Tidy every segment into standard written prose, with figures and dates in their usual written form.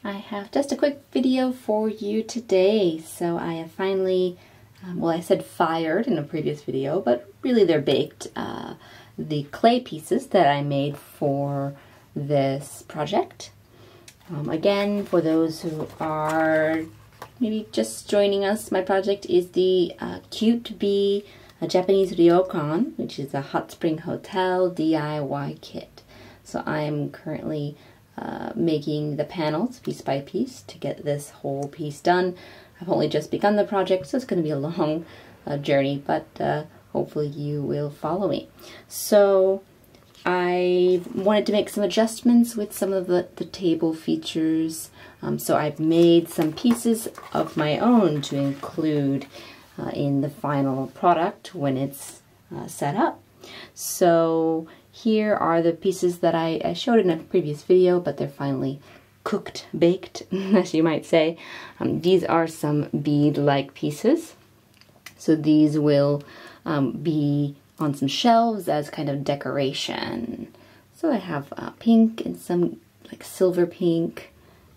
I have just a quick video for you today. So I have finally, well, I said fired in a previous video, but really they're baked. The clay pieces that I made for this project. Again, for those who are maybe just joining us, my project is the CuteBee Japanese Ryokan, which is a hot spring hotel DIY kit. So I am currently making the panels piece by piece to get this whole piece done. I've only just begun the project, so it's going to be a long journey, but hopefully you will follow me. So I wanted to make some adjustments with some of the table features. So I've made some pieces of my own to include in the final product when it's set up. So here are the pieces that I showed in a previous video, but they're finally cooked, baked, as you might say. These are some bead-like pieces. So these will be on some shelves as kind of decoration. So I have pink and some like silver pink,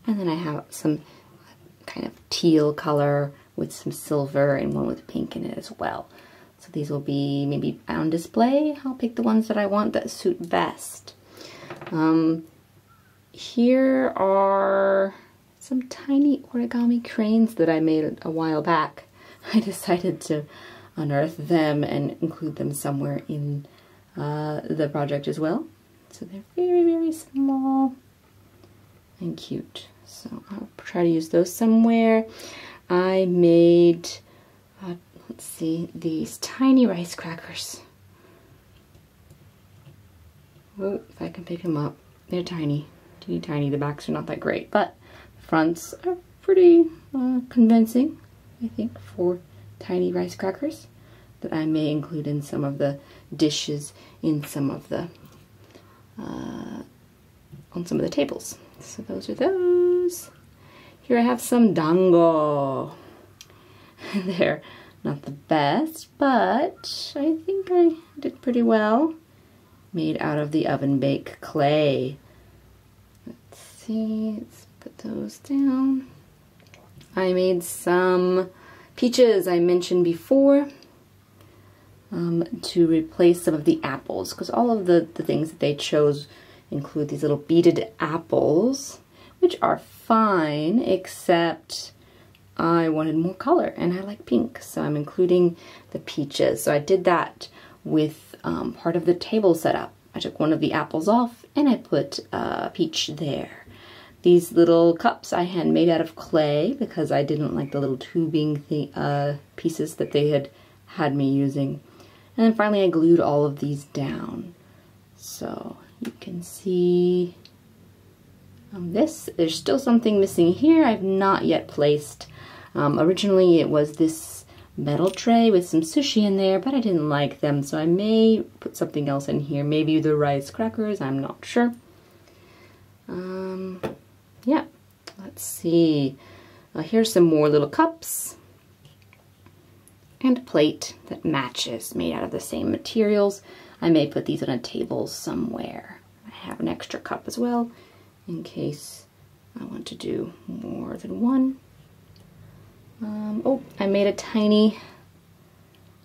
and then I have some kind of teal color with some silver and one with pink in it as well. So these will be maybe on display. I'll pick the ones that I want that suit best. Here are some tiny origami cranes that I made a while back. I decided to unearth them and include them somewhere in the project as well. So they're very, very small and cute. So I'll try to use those somewhere. I made let's see, these tiny rice crackers. Oh, if I can pick them up. They're tiny, teeny tiny. The backs are not that great, but the fronts are pretty convincing, I think, for tiny rice crackers that I may include in some of the dishes in some of the on some of the tables. So those are those. Here I have some dango. They're not the best, but I think I did pretty well. Made out of the oven bake clay. Let's see, let's put those down. I made some peaches I mentioned before to replace some of the apples, because all of the things that they chose include these little beaded apples, which are fine, except I wanted more color and I like pink, so I'm including the peaches. So I did that with part of the table setup. I took one of the apples off and I put a peach there. These little cups I hand made out of clay because I didn't like the little tubing pieces that they had me using. And then finally I glued all of these down. So you can see this. There's still something missing here I've not yet placed. Originally it was this metal tray with some sushi in there, but I didn't like them, so I may put something else in here. Maybe the rice crackers, I'm not sure. Yeah, let's see. Here's some more little cups and a plate that matches, made out of the same materials. I may put these on a table somewhere. I have an extra cup as well in case I want to do more than one. Oh, I made a tiny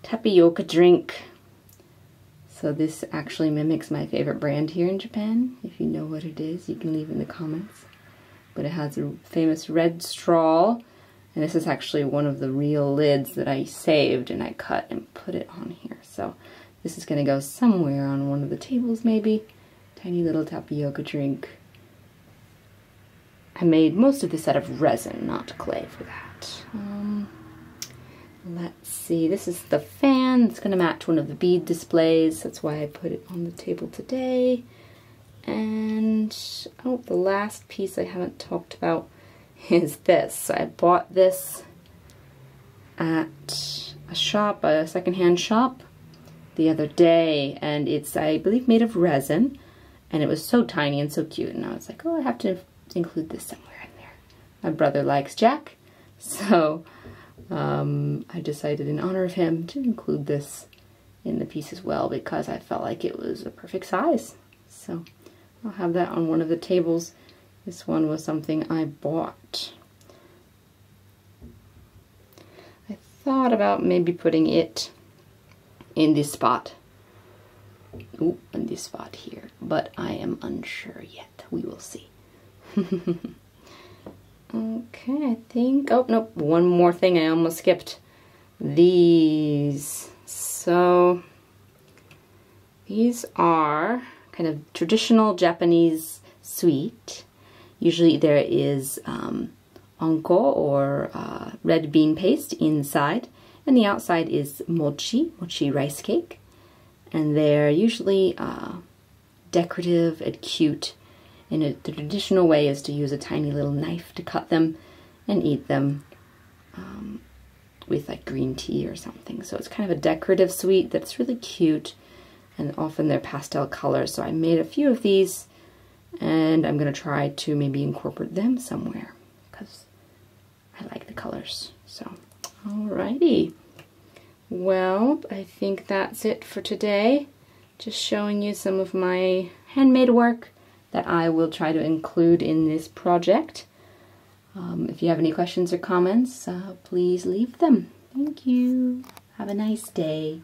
tapioca drink. So this actually mimics my favorite brand here in Japan. If you know what it is, you can leave in the comments. But it has a famous red straw, and this is actually one of the real lids that I saved and I cut and put it on here. So this is going to go somewhere on one of the tables maybe. Tiny little tapioca drink. I made most of this out of resin, not clay for that. Let's see, this is the fan. It's going to match one of the bead displays. That's why I put it on the table today. And oh, the last piece I haven't talked about is this. So I bought this at a shop, a secondhand shop, the other day, and it's, I believe, made of resin, and it was so tiny and so cute, and I was like, oh, I have to include this somewhere in there. My brother likes Jack, so I decided in honor of him to include this in the piece as well, because I felt like it was a perfect size. So I'll have that on one of the tables This one was something I bought. I thought about maybe putting it in this spot. Ooh, in this spot here, but I am unsure yet. We will see. Okay, I think, oh nope, one more thing I almost skipped. These. So these are kind of traditional Japanese sweet. Usually there is onko or red bean paste inside, and the outside is mochi rice cake. And they're usually decorative and cute. And the traditional way is to use a tiny little knife to cut them and eat them with like green tea or something. So it's kind of a decorative sweet that's really cute, and often they're pastel colors. So I made a few of these, and I'm going to try to maybe incorporate them somewhere because I like the colors. So, alrighty. Well, I think that's it for today. Just showing you some of my handmade work that I will try to include in this project. If you have any questions or comments, please leave them. Thank you. Have a nice day.